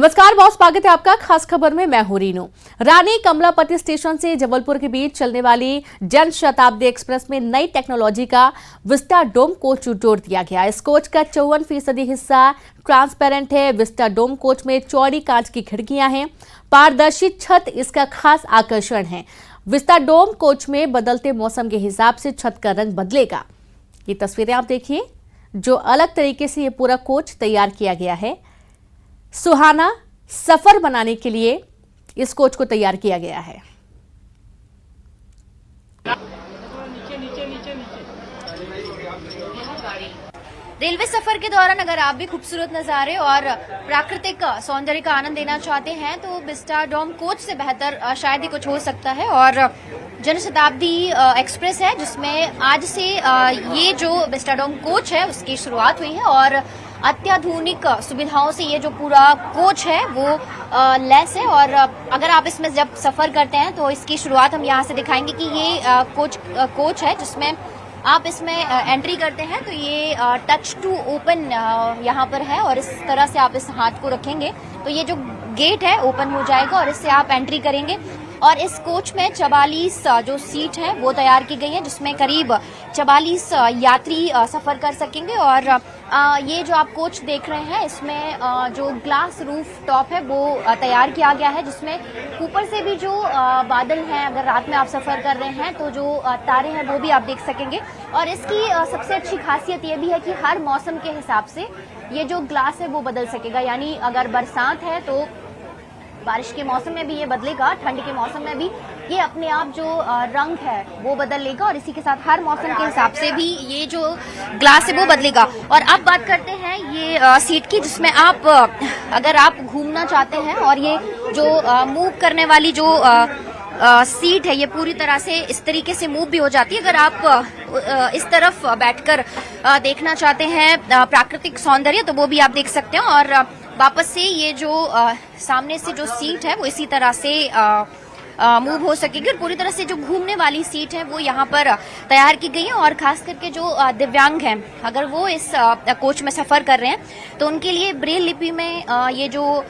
नमस्कार बॉस, स्वागत है आपका खास खबर में। मैं हूं रीनू। रानी कमलापति स्टेशन से जबलपुर के बीच चलने वाली जन शताब्दी एक्सप्रेस में नई टेक्नोलॉजी का विस्टाडोम कोच जोड़ दिया गया। इस कोच का 54% हिस्सा ट्रांसपेरेंट है। विस्टाडोम कोच में चौड़ी कांच की खिड़कियां हैं, पारदर्शी छत इसका खास आकर्षण है। विस्टाडोम कोच में बदलते मौसम के हिसाब से छत का रंग बदलेगा। ये तस्वीरें आप देखिए, जो अलग तरीके से ये पूरा कोच तैयार किया गया है। सुहाना सफर बनाने के लिए इस कोच को तैयार किया गया है। रेलवे सफर के दौरान अगर आप भी खूबसूरत नज़ारे और प्राकृतिक सौंदर्य का आनंद लेना चाहते हैं तो विस्टाडोम कोच से बेहतर शायद ही कुछ हो सकता है। और जनशताब्दी एक्सप्रेस है जिसमें आज से ये जो विस्टाडोम कोच है उसकी शुरुआत हुई है और अत्याधुनिक सुविधाओं से ये जो पूरा कोच है वो लैस है। और अगर आप इसमें जब सफर करते हैं तो इसकी शुरुआत हम यहाँ से दिखाएंगे कि ये कोच है जिसमें आप इसमें एंट्री करते हैं तो ये टच टू ओपन यहाँ पर है और इस तरह से आप इस हाथ को रखेंगे तो ये जो गेट है ओपन हो जाएगा और इससे आप एंट्री करेंगे। और इस कोच में 44 जो सीट है वो तैयार की गई है जिसमें करीब 44 यात्री सफर कर सकेंगे। और ये जो आप कोच देख रहे हैं इसमें जो ग्लास रूफ टॉप है वो तैयार किया गया है जिसमें ऊपर से भी जो बादल हैं, अगर रात में आप सफर कर रहे हैं तो जो तारे हैं वो भी आप देख सकेंगे। और इसकी सबसे अच्छी खासियत ये भी है कि हर मौसम के हिसाब से ये जो ग्लास है वो बदल सकेगा। यानी अगर बरसात है तो बारिश के मौसम में भी ये बदलेगा, ठंड के मौसम में भी ये अपने आप जो रंग है वो बदल लेगा और इसी के साथ हर मौसम के हिसाब से भी ये जो ग्लास है वो बदलेगा। और अब बात करते हैं ये सीट की जिसमें आप अगर आप घूमना चाहते हैं और ये जो मूव करने वाली जो सीट है ये पूरी तरह से इस तरीके से मूव भी हो जाती है। अगर आप इस तरफ बैठकर देखना चाहते हैं प्राकृतिक सौंदर्य तो वो भी आप देख सकते हैं। और वापस से ये जो सामने से जो सीट है वो इसी तरह से मूव हो सकेगी और पूरी तरह से जो घूमने वाली सीट है वो यहाँ पर तैयार की गई है। और खास करके जो दिव्यांग हैं अगर वो इस कोच में सफर कर रहे हैं तो उनके लिए ब्रेल लिपि में ये जो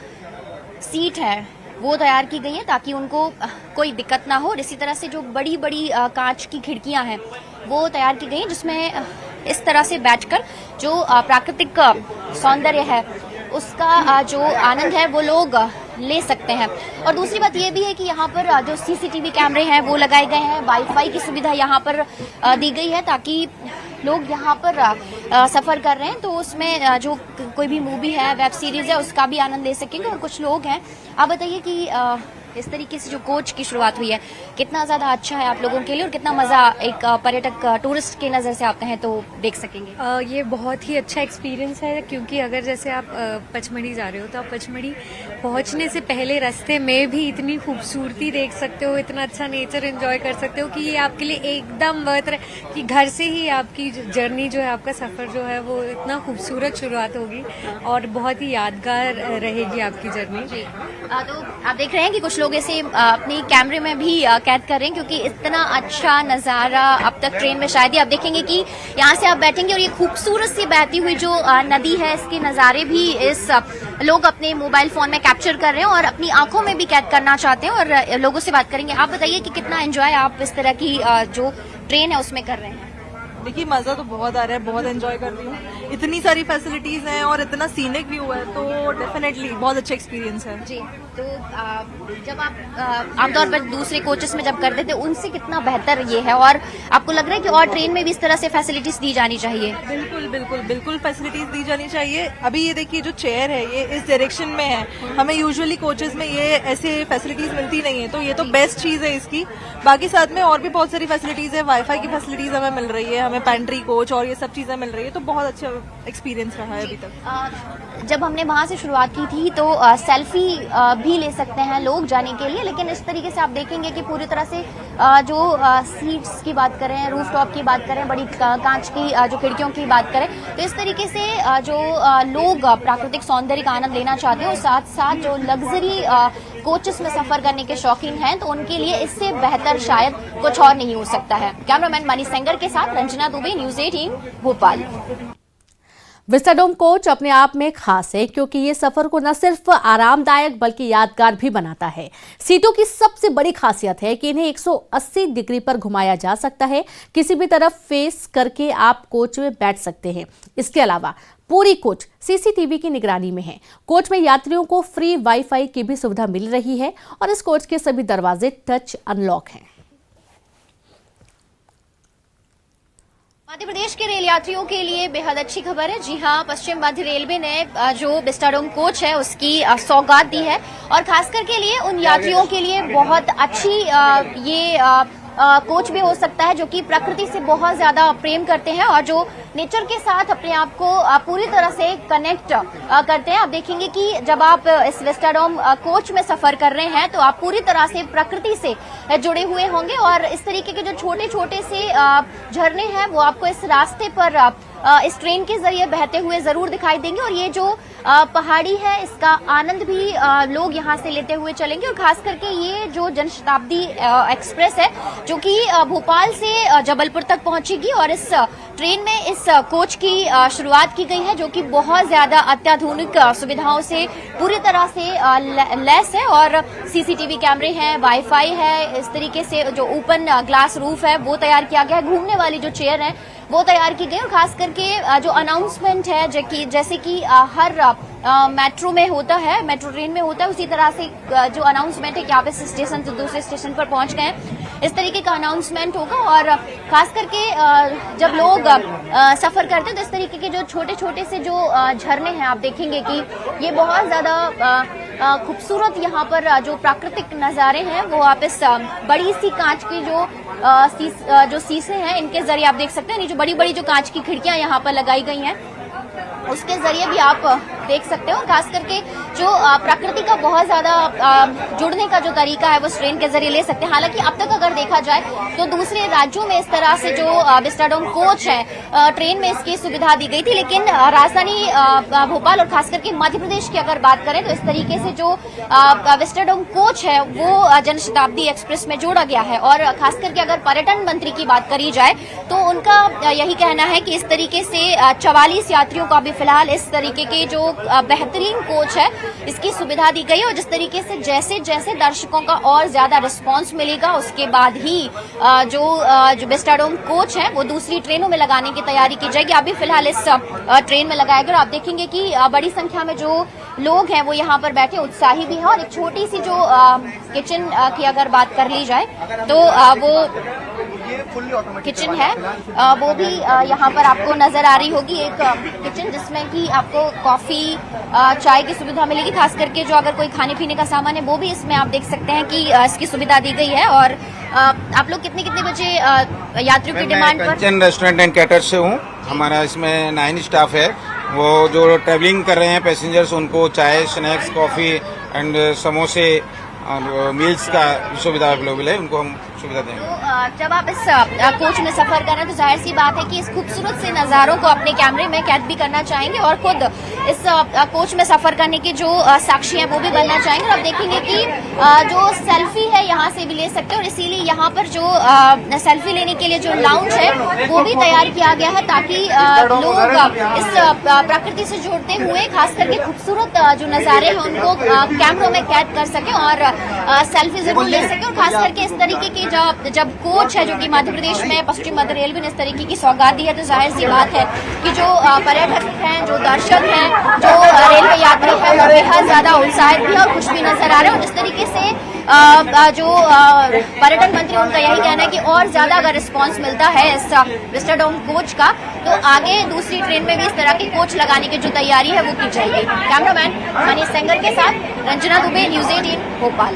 सीट है वो तैयार की गई है ताकि उनको कोई दिक्कत ना हो। और इसी तरह से जो बड़ी बड़ी कांच की खिड़कियां हैं वो तैयार की गई हैं जिसमें इस तरह से बैठकर जो प्राकृतिक सौंदर्य है उसका जो आनंद है वो लोग ले सकते हैं। और दूसरी बात ये भी है कि यहाँ पर जो सीसीटीवी कैमरे हैं वो लगाए गए हैं, वाईफाई की सुविधा यहाँ पर दी गई है ताकि लोग यहाँ पर सफर कर रहे हैं तो उसमें जो कोई भी मूवी है, वेब सीरीज है उसका भी आनंद ले सकेंगे। और कुछ लोग हैं, आप बताइए कि इस तरीके से जो कोच की शुरुआत हुई है कितना ज्यादा अच्छा है आप लोगों के लिए और कितना मजा एक पर्यटक टूरिस्ट के नजर से आते हैं तो देख सकेंगे। ये बहुत ही अच्छा एक्सपीरियंस है क्योंकि अगर जैसे आप पचमढ़ी जा रहे हो तो आप पचमढ़ी पहुंचने से पहले रास्ते में भी इतनी खूबसूरती देख सकते हो, इतना अच्छा नेचर एंजॉय कर सकते हो कि ये आपके लिए एकदम वर्थ है कि घर से ही आपकी जर्नी जो है, आपका सफर जो है वो इतना खूबसूरत शुरुआत होगी और बहुत ही यादगार रहेगी आपकी जर्नी। तो आप देख रहे हैं कि कुछ लोग इसे अपनी कैमरे में भी कैद कर रहे हैं क्योंकि इतना अच्छा नज़ारा अब तक ट्रेन में शायद ही आप देखेंगे कि यहाँ से आप बैठेंगे और ये खूबसूरत सी बहती हुई जो नदी है इसके नज़ारे भी इस लोग अपने मोबाइल फोन में कैप्चर कर रहे हैं और अपनी आंखों में भी कैद करना चाहते हैं और लोगों से बात करेंगे। आप बताइए कि कितना एंजॉय आप इस तरह की जो ट्रेन है उसमें कर रहे हैं। देखिए मजा तो बहुत आ रहा है, बहुत एंजॉय कर रही हूँ। इतनी सारी फैसिलिटीज हैं और इतना सीनिक व्यू है तो डेफिनेटली बहुत अच्छा एक्सपीरियंस है जी। तो जब आप आमतौर पर दूसरे कोचेस में जब करते थे उनसे कितना बेहतर ये है और आपको लग रहा है कि और ट्रेन में भी इस तरह से फैसिलिटीज दी जानी चाहिए? बिल्कुल बिल्कुल बिल्कुल फैसिलिटीज दी जानी चाहिए। अभी ये देखिए जो चेयर है ये इस डायरेक्शन में है, हमें यूजुअली कोचेस में ये ऐसे फैसिलिटीज मिलती नहीं है तो ये तो बेस्ट चीज है इसकी। बाकी साथ में और भी बहुत सारी फैसिलिटीज है, वाईफाई की फैसिलिटीज हमें मिल रही है, हमें पेंट्री कोच और ये सब चीजें मिल रही है तो बहुत अच्छा एक्सपीरियंस रहा है अभी तक। जब हमने वहां से शुरुआत की थी तो सेल्फी भी ले सकते हैं लोग जाने के लिए, लेकिन इस तरीके से आप देखेंगे कि पूरी तरह से जो सीट्स की बात करें, रूफ टॉप की बात करें, बड़ी कांच की जो खिड़कियों की बात करें तो इस तरीके से जो लोग प्राकृतिक सौंदर्य का आनंद लेना चाहते हैं और साथ साथ जो लग्जरी कोचेस में सफर करने के शौकीन हैं तो उनके लिए इससे बेहतर शायद कुछ और नहीं हो सकता है। कैमरामैन मनीष सेंगर के साथ Ranjana Dubey, news 18 Bhopal. Vistadome coach अपने आप में खास है क्योंकि ये सफर को न सिर्फ आरामदायक बल्कि यादगार भी बनाता है। सीटों की सबसे बड़ी खासियत है कि इन्हें 180 डिग्री पर घुमाया जा सकता है। किसी भी तरफ फेस करके आप कोच में बैठ सकते हैं। इसके अलावा पूरी कोच सीसीटीवी की निगरानी में है। कोच में यात्रियों को फ्री वाईफाई की भी सुविधा मिल रही है और इस कोच के सभी दरवाजे टच अनलॉक हैं। मध्य प्रदेश के रेल यात्रियों के लिए बेहद अच्छी खबर है। जी हां, पश्चिम मध्य रेलवे ने जो विस्टाडोम कोच है उसकी सौगात दी है और खासकर के लिए उन यात्रियों के लिए बहुत अच्छी ये कोच भी हो सकता है जो कि प्रकृति से बहुत ज्यादा प्रेम करते हैं और जो नेचर के साथ अपने आप को पूरी तरह से कनेक्ट करते हैं। आप देखेंगे कि जब आप इस विस्टाडोम कोच में सफर कर रहे हैं तो आप पूरी तरह से प्रकृति से जुड़े हुए होंगे और इस तरीके के जो छोटे छोटे से झरने हैं वो आपको इस रास्ते पर इस ट्रेन के जरिए बहते हुए जरूर दिखाई देंगे और ये जो पहाड़ी है इसका आनंद भी लोग यहाँ से लेते हुए चलेंगे। और खास करके ये जो जनशताब्दी एक्सप्रेस है जो कि भोपाल से जबलपुर तक पहुंचेगी और इस ट्रेन में इस कोच की शुरुआत की गई है जो कि बहुत ज्यादा अत्याधुनिक सुविधाओं से पूरी तरह से लैस है और सीसीटीवी कैमरे हैं, वाईफाई है, इस तरीके से जो ओपन ग्लास रूफ है वो तैयार किया गया है, घूमने वाली जो चेयर है वो तैयार की गई और खास करके जो अनाउंसमेंट है जैसे कि हर मेट्रो में होता है, मेट्रो ट्रेन में होता है, उसी तरह से जो अनाउंसमेंट है कि आप इस स्टेशन से दूसरे स्टेशन पर पहुंच गए हैं, इस तरीके का अनाउंसमेंट होगा। और खास करके जब लोग सफर करते हैं तो इस तरीके के जो छोटे छोटे से जो झरने हैं आप देखेंगे कि ये बहुत ज्यादा खूबसूरत यहाँ पर जो प्राकृतिक नजारे हैं वो आप इस बड़ी सी कांच की जो शीशे हैं इनके जरिए आप देख सकते हैं। ये जो बड़ी बड़ी जो कांच की खिड़कियां यहाँ पर लगाई गई हैं उसके जरिए भी आप देख सकते हो। खास करके जो प्रकृति का बहुत ज्यादा जुड़ने का जो तरीका है वो इस ट्रेन के जरिए ले सकते हैं। हालांकि अब तक अगर देखा जाए तो दूसरे राज्यों में इस तरह से जो विस्टाडोम कोच है ट्रेन में इसकी सुविधा दी गई थी, लेकिन राजधानी भोपाल और खास करके मध्य प्रदेश की अगर बात करें तो इस तरीके से जो विस्टाडोम कोच है वो जनशताब्दी एक्सप्रेस में जोड़ा गया है। और खास करके अगर पर्यटन मंत्री की बात करी जाए तो उनका यही कहना है कि इस तरीके से 44 यात्रियों को अभी फिलहाल इस तरीके के जो बेहतरीन कोच है इसकी सुविधा दी गई है और जिस तरीके से जैसे जैसे दर्शकों का और ज्यादा रिस्पांस मिलेगा उसके बाद ही जो विस्टाडोम कोच है वो दूसरी ट्रेनों में लगाने की तैयारी की जाएगी। अभी फिलहाल इस ट्रेन में लगाया गया और आप देखेंगे कि बड़ी संख्या में जो लोग हैं वो यहाँ पर बैठे उत्साही भी हैं और एक छोटी सी जो किचन की अगर बात कर ली जाए तो वो किचन है वो भी यहाँ पर आपको नजर आ रही होगी, एक किचन जिसमें कि आपको कॉफी चाय की सुविधा मिलेगी। खास करके जो अगर कोई खाने पीने का सामान है वो भी इसमें आप देख सकते हैं कि इसकी सुविधा दी गई है। और आप लोग कितने बजे यात्रियों की डिमांड पर? कंचन रेस्टोरेंट एंड कैटर्स से हूँ। हमारा इसमें 9 स्टाफ है। वो जो ट्रैवलिंग कर रहे हैं पैसेंजर्स उनको चाय, स्नैक्स, कॉफी एंड समोसे और मील्स का सुविधा अवेलेबल है, उनको हम सुविधा देंगे। तो जब आप इस कोच में सफर कर रहे हैं तो जाहिर सी बात है कि इस खूबसूरत से नज़ारों को अपने कैमरे में कैद भी करना चाहेंगे और खुद इस कोच में सफर करने की जो साक्षी हैं वो भी बनना चाहेंगे। और आप देखेंगे कि जो सेल्फी है यहाँ से भी ले सकते हैं और इसीलिए यहाँ पर जो सेल्फी लेने के लिए जो लाउंज है वो भी तैयार किया गया है ताकि लोग इस प्रकृति से जुड़ते हुए खास करके खूबसूरत जो नज़ारे हैं उनको कैमरों में कैद कर सकें और सेल्फी जरूर ले सकें। और खास करके इस तरीके की जब कोच है जो कि मध्य प्रदेश में पश्चिम मध्य रेलवे ने इस तरीके की सौगात दी है तो जाहिर सी बात है कि जो पर्यटक हैं, जो दर्शक हैं, जो रेलवे यात्री हैं वो बेहद ज्यादा उत्साहित भी और खुश भी नजर आ रहे हैं। और जिस तरीके से जो पर्यटन मंत्री उनका यही कहना है कि और ज्यादा अगर रिस्पांस मिलता है इस विस्टाडोम कोच का तो आगे दूसरी ट्रेन में भी इस तरह की कोच लगाने की जो तैयारी है वो की जाएगी। कैमरामैन मनीष सेंगर के साथ रंजना दुबे, न्यूज 18 भोपाल।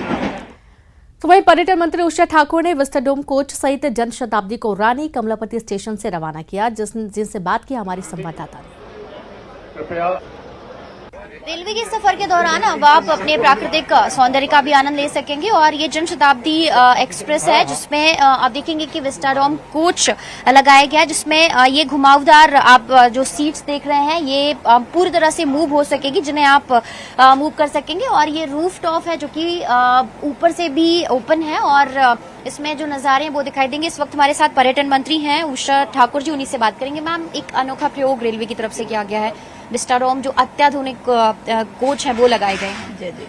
तो वहीं पर्यटन मंत्री उषा ठाकुर ने विस्टाडोम कोच सहित जनशताब्दी को रानी कमलापति स्टेशन से रवाना किया, जिनसे बात की हमारी संवाददाता ने। रेलवे के सफर के दौरान अब आप अपने प्राकृतिक सौंदर्य का भी आनंद ले सकेंगे और ये जन शताब्दी एक्सप्रेस है जिसमें आप देखेंगे कि विस्टाडोम कोच लगाया गया है जिसमें ये घुमावदार आप जो सीट्स देख रहे हैं ये पूरी तरह से मूव हो सकेगी जिन्हें आप मूव कर सकेंगे और ये रूफ टॉप है जो कि ऊपर से भी ओपन है और इसमें जो नज़ारे हैं वो दिखाई देंगे। इस वक्त हमारे साथ पर्यटन मंत्री हैं उषा ठाकुर जी, उन्हीं से बात करेंगे। मैम, एक अनोखा प्रयोग रेलवे की तरफ से किया गया है, विस्टाडोम जो अत्याधुनिक कोच है वो लगाए गए हैं। जय जय।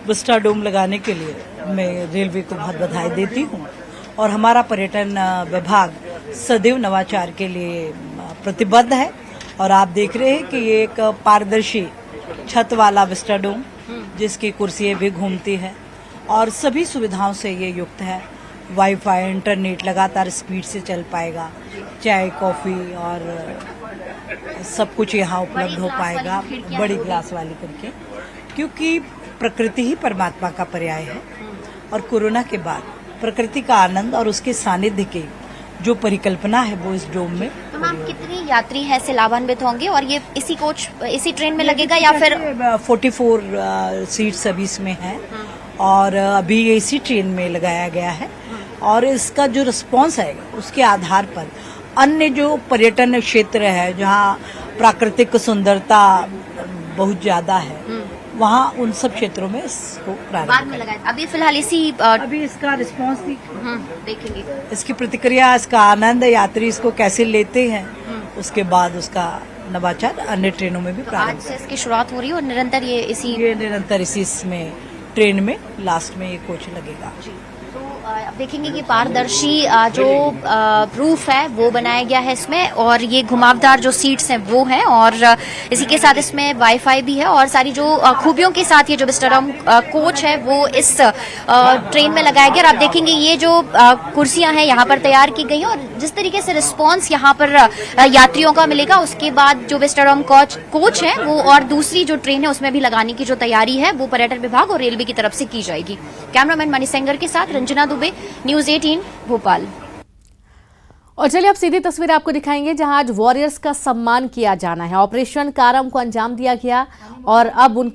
विस्टाडोम लगाने के लिए मैं रेलवे को बहुत बधाई देती हूँ और हमारा पर्यटन विभाग सदैव नवाचार के लिए प्रतिबद्ध है और आप देख रहे हैं कि ये एक पारदर्शी छत वाला विस्टाडोम जिसकी कुर्सियाँ भी घूमती है और सभी सुविधाओं से ये युक्त है। वाईफाई, इंटरनेट लगातार स्पीड से चल पाएगा, चाय, कॉफी और सब कुछ यहाँ उपलब्ध हो पाएगा, बड़ी ग्लास वाली करके, क्योंकि प्रकृति ही परमात्मा का पर्याय है और कोरोना के बाद प्रकृति का आनंद और उसके सानिध्य की जो परिकल्पना है वो इस डोम में। तो मैम, कितनी यात्री है से लाभान्वित होंगे और ये इसी ट्रेन में लगेगा या फिर 44 सीट्स अभी इसमें है और अभी ये इसी ट्रेन में लगाया गया है और इसका जो रिस्पांस है उसके आधार पर अन्य जो पर्यटन क्षेत्र है जहाँ प्राकृतिक सुंदरता बहुत ज्यादा है वहाँ उन सब क्षेत्रों में इसको बाद में लगाया। अभी फिलहाल अभी इसका रिस्पांस देखेंगे, इसकी प्रतिक्रिया, इसका आनंद, यात्री इसको कैसे लेते हैं, उसके बाद उसका नवाचार अन्य ट्रेनों में भी प्रारंभ। आज से इसकी शुरुआत हो रही है और निरंतर ये निरंतर इसी इसमें ट्रेन में लास्ट में ये कोच लगेगा। तो आप देखेंगे कि पारदर्शी जो रूफ है वो बनाया गया है इसमें और ये घुमावदार जो सीट्स हैं वो हैं और इसी के साथ इसमें वाईफाई भी है और सारी जो खूबियों के साथ ये जो विस्टाडोम कोच है वो इस ट्रेन में लगाया गया। और आप देखेंगे ये जो कुर्सियां हैं यहाँ पर तैयार की गई हैं और जिस तरीके से रिस्पांस यहाँ पर यात्रियों का मिलेगा उसके बाद जो विस्टाडोम कोच है वो और दूसरी जो ट्रेन है उसमें भी लगाने की जो तैयारी है वो पर्यटन विभाग और रेलवे की तरफ से की जाएगी। कैमरामैन मनीष सेंगर के साथ रंजना दुबे, न्यूज़ 18 भोपाल। और चलिए अब सीधी तस्वीर आपको दिखाएंगे जहां आज वॉरियर्स का सम्मान किया जाना है। ऑपरेशन कारम को अंजाम दिया गया और अब उन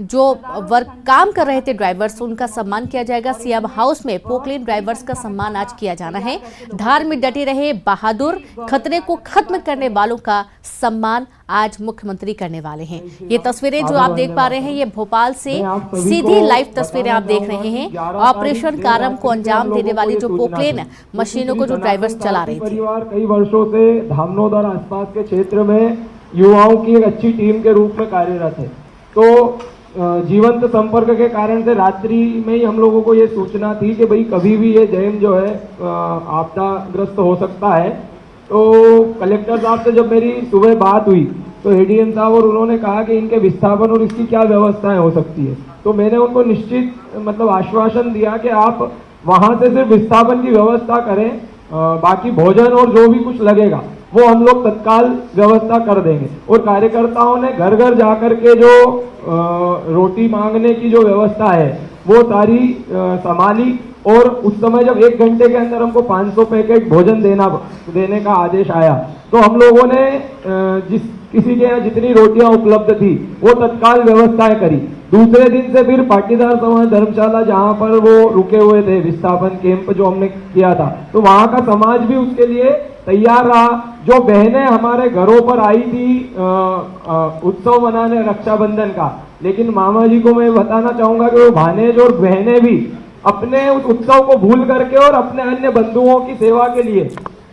जो वर्क काम कर रहे थे ड्राइवर्स उनका सम्मान किया जाएगा। सीएम हाउस में पोकलेन ड्राइवर्स का सम्मान आज किया जाना है। धार में डटे रहे बहादुर, खतरे को खत्म करने वालों का सम्मान आज मुख्यमंत्री करने वाले हैं। ये तस्वीरें जो आप देख पा रहे हैं ये भोपाल से सीधी लाइव तस्वीरें आप देख रहे हैं। ऑपरेशन कारम को अंजाम देने वाली जो पोकलेन मशीनों को जो ड्राइवर्स चला रहे थे। कई वर्षों से धामनोद और आसपास के क्षेत्र में युवाओं की एक अच्छी टीम के रूप में कार्यरत है। तो जीवंत संपर्क के कारण से रात्रि में ही हम लोगों को ये सूचना थी कि भाई कभी भी ये जैम जो है आपदाग्रस्त हो सकता है। तो कलेक्टर साहब से जब मेरी सुबह बात हुई तो एडीएम साहब और उन्होंने कहा कि इनके विस्थापन और इसकी क्या व्यवस्थाएं हो सकती है। तो मैंने उनको निश्चित आश्वासन दिया कि आप वहां से सिर्फ विस्थापन की व्यवस्था करें, बाकी भोजन और जो भी कुछ लगेगा वो हम लोग तत्काल व्यवस्था कर देंगे। और कार्यकर्ताओं ने घर घर जाकर के जो रोटी मांगने की जो व्यवस्था है वो सारी संभाली और उस समय जब 1 घंटे के अंदर हमको 500 पैकेट भोजन देने का आदेश आया तो हम लोगों ने किसी के यहाँ जितनी रोटियां उपलब्ध थी वो तत्काल व्यवस्थाएं करी। दूसरे दिन से फिर पाटीदार समाज धर्मशाला जहां पर वो रुके हुए थे, विस्थापन कैंप जो हमने किया था, तो वहां का समाज भी उसके लिए तैयार रहा। जो बहनें हमारे घरों पर आई थी उत्सव मनाने रक्षाबंधन का, लेकिन मामा जी को मैं बताना चाहूंगा कि वो भानेज और बहनें भी अपने उस उत्सव को भूल करके और अपने अन्य बंधुओं की सेवा के लिए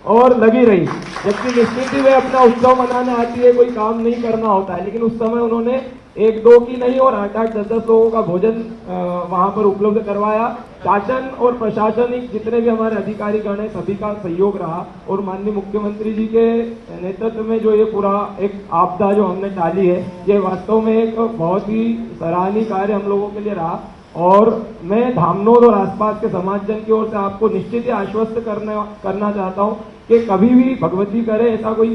और लगी रही। जबकि निश्चित ही वे अपना उत्सव मनाने आती है, कोई काम नहीं करना होता है, लेकिन उस समय उन्होंने 1-2 की नहीं और 8-8, 10-10 लोगों का भोजन वहां पर उपलब्ध करवाया। शासन और प्रशासनिक जितने भी हमारे अधिकारी गण हैं सभी का सहयोग रहा और माननीय मुख्यमंत्री जी के नेतृत्व में जो ये पूरा एक आपदा जो हमने टाली है ये वास्तव में एक बहुत ही सराहनीय कार्य हम लोगों के लिए रहा। और मैं धामनोद और आसपास के समाज जन की ओर से आपको निश्चित ही आश्वस्त करना चाहता हूं कि कभी भी भगवती करे ऐसा कोई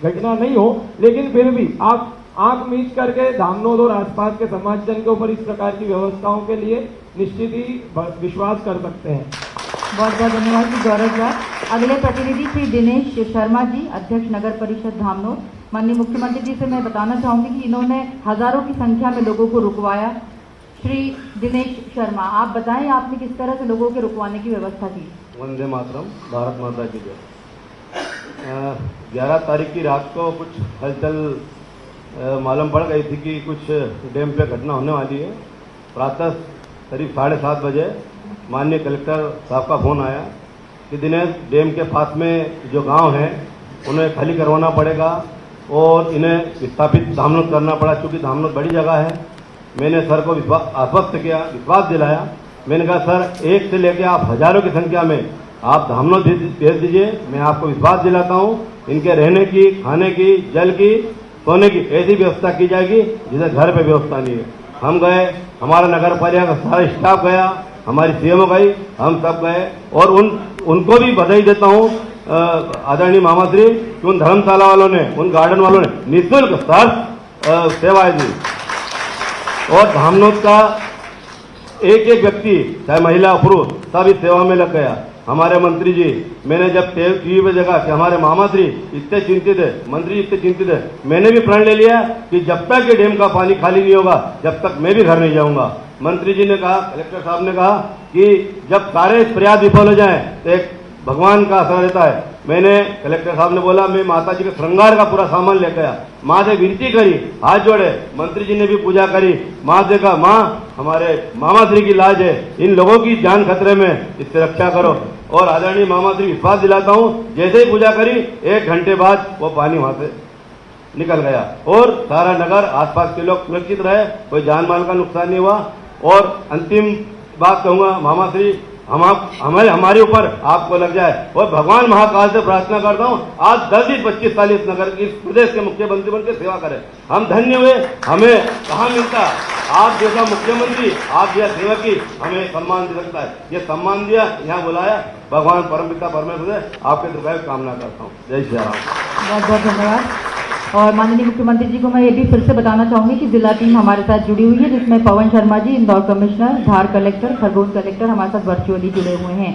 घटना नहीं हो, लेकिन फिर भी आप आंख मीच करके धामनोद और आसपास के समाज जन के ऊपर इस प्रकार की व्यवस्थाओं के लिए निश्चित ही विश्वास कर सकते हैं। बहुत बहुत धन्यवाद गौरव। अगले प्रतिनिधि श्री दिनेश शर्मा जी, अध्यक्ष नगर परिषद धामनोद। माननीय मुख्यमंत्री जी से मैं बताना चाहूंगी कि इन्होंने हजारों की संख्या में लोगों को रुकवाया। श्री दिनेश शर्मा, आप बताएं आपने किस तरह से लोगों के रुकवाने की व्यवस्था की? वंदे मातरम, भारत माता की जय। 11 तारीख की रात को कुछ हलचल मालूम पड़ गई थी कि कुछ डैम पे घटना होने वाली है। प्रातः करीब 7:30 बजे माननीय कलेक्टर साहब का फोन आया कि दिनेश, डैम के पास में जो गांव हैं उन्हें खाली करवाना पड़ेगा और इन्हें विस्थापित धामनोद करना पड़ा, क्योंकि धामनोद बड़ी जगह है। मैंने सर को आश्वस्त किया, विश्वास दिलाया। मैंने कहा सर, 1 से लेकर आप हजारों की संख्या में आप धामनोद भेज दीजिए, मैं आपको विश्वास दिलाता हूँ इनके रहने की, खाने की, जल की, सोने की ऐसी व्यवस्था की जाएगी जिसे घर पे व्यवस्था नहीं है। हम गए, हमारा नगर पालिका का सारा स्टाफ गया, हमारी सीएमओ गई, हम सब गए और उनको भी बधाई देता हूँ आदरणीय मामाश्री कि उन धर्मशाला वालों ने, उन गार्डन वालों ने निःशुल्क सेवाएं दी और धामनोद का एक व्यक्ति, चाहे महिला पुरुष, सब इस सेवा में लग गया। हमारे मंत्री जी, मैंने जब टीवी पे देखा कि हमारे मामाश्री इतने चिंतित है, मंत्री जी इतने चिंतित है, मैंने भी प्रण ले लिया कि जब तक ये डैम का पानी खाली नहीं होगा जब तक मैं भी घर नहीं जाऊंगा। मंत्री जी ने कहा, कलेक्टर साहब ने कहा कि जब सारे प्रयास विफल हो जाए तो एक भगवान का असर रहता है। मैंने, कलेक्टर साहब ने बोला, मैं माता जी के श्रृंगार का पूरा सामान लेकर आया, माँ से विनती करी, हाथ जोड़े, मंत्री जी ने भी पूजा करी। माँ से कहा, माँ हमारे मामाश्री की लाज है, इन लोगों की जान खतरे में, इससे रक्षा करो। और आदरणीय मामाश्री विश्वास दिलाता हूँ, जैसे ही पूजा करी 1 घंटे बाद वो पानी वहां से निकल गया और सारा नगर, आसपास के लोग सुरक्षित रहे, कोई जान माल का नुकसान नहीं हुआ। और अंतिम बात कहूंगा, मामाश्री हमारे ऊपर आपको लग जाए और भगवान महाकाल से प्रार्थना करता हूँ आज 10-25 साल इस नगर, इस प्रदेश के मुख्यमंत्री बनकर सेवा करें। हम धन्य हुए, हमें कहाँ मिलता आप जैसा मुख्यमंत्री, आप जैसा सेवकी हमें सम्मान दे सकता है। ये सम्मान दिया, यहाँ बुलाया, भगवान परमपिता परमेश्वर से आपके दीर्घायु कामना करता हूँ। जय श्री राम। बहुत बहुत धन्यवाद। और माननीय मुख्यमंत्री जी को मैं ये भी फिर से बताना चाहूंगी कि जिला टीम हमारे साथ जुड़ी हुई है, जिसमें पवन शर्मा जी, इंदौर कमिश्नर, धार कलेक्टर, खरगोन कलेक्टर हमारे साथ वर्चुअली जुड़े हुए हैं।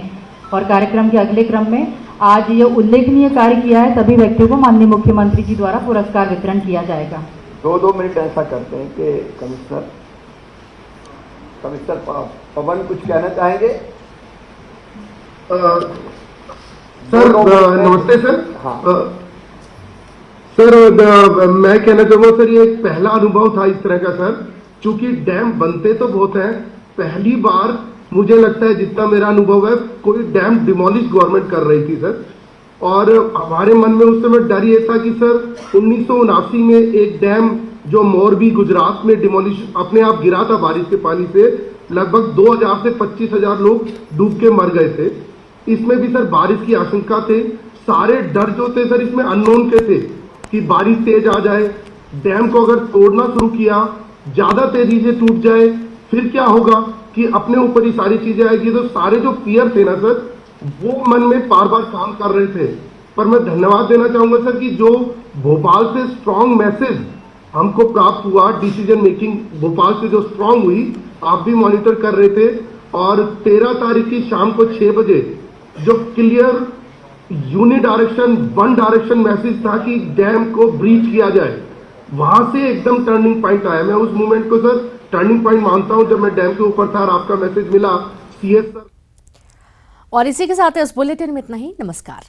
और कार्यक्रम के अगले क्रम में आज ये उल्लेखनीय कार्य किया है सभी व्यक्तियों को माननीय मुख्यमंत्री जी द्वारा पुरस्कार वितरण किया जाएगा। 2-2 मिनट ऐसा करते हैं कि कमिश्नर पवन कुछ कहना चाहेंगे? सर नमस्ते सर। हाँ सर, मैं कहना चाहूँगा सर, ये एक पहला अनुभव था इस तरह का सर, चूंकि डैम बनते तो बहुत हैं, पहली बार मुझे लगता है जितना मेरा अनुभव है, कोई डैम डिमोलिश गवर्नमेंट कर रही थी सर। और हमारे मन में उस समय डर ये था कि सर 1979 में एक डैम जो मोरबी गुजरात में डिमोलिश अपने आप गिरा था बारिश के पानी से, लगभग 2000 से 25,000 लोग डूब के मर गए थे। इसमें भी सर बारिश की आशंका थे, सारे डर जो थे सर इसमें अननोन के थे कि बारिश तेज आ जाए, डैम को अगर तोड़ना शुरू किया, ज्यादा तेजी से टूट जाए, फिर क्या होगा कि अपने ऊपर ही सारी चीजें आएगी। तो सारे जो फियर थे ना सर, वो मन में बार बार काम कर रहे थे। पर मैं धन्यवाद देना चाहूंगा सर कि जो भोपाल से स्ट्रांग मैसेज हमको प्राप्त हुआ, डिसीजन मेकिंग भोपाल से जो स्ट्रांग हुई, आप भी मॉनिटर कर रहे थे। और 13 तारीख की शाम को 6 बजे जो clear uni direction, one direction message था कि डैम को ब्रीच किया जाए, वहां से एकदम टर्निंग पॉइंट आया। मैं उस मूवमेंट को सर टर्निंग पॉइंट मानता हूं जब मैं डैम के ऊपर था और आपका मैसेज मिला, सीएस सर। और इसी के साथ इस बुलेटिन में इतना ही। नमस्कार।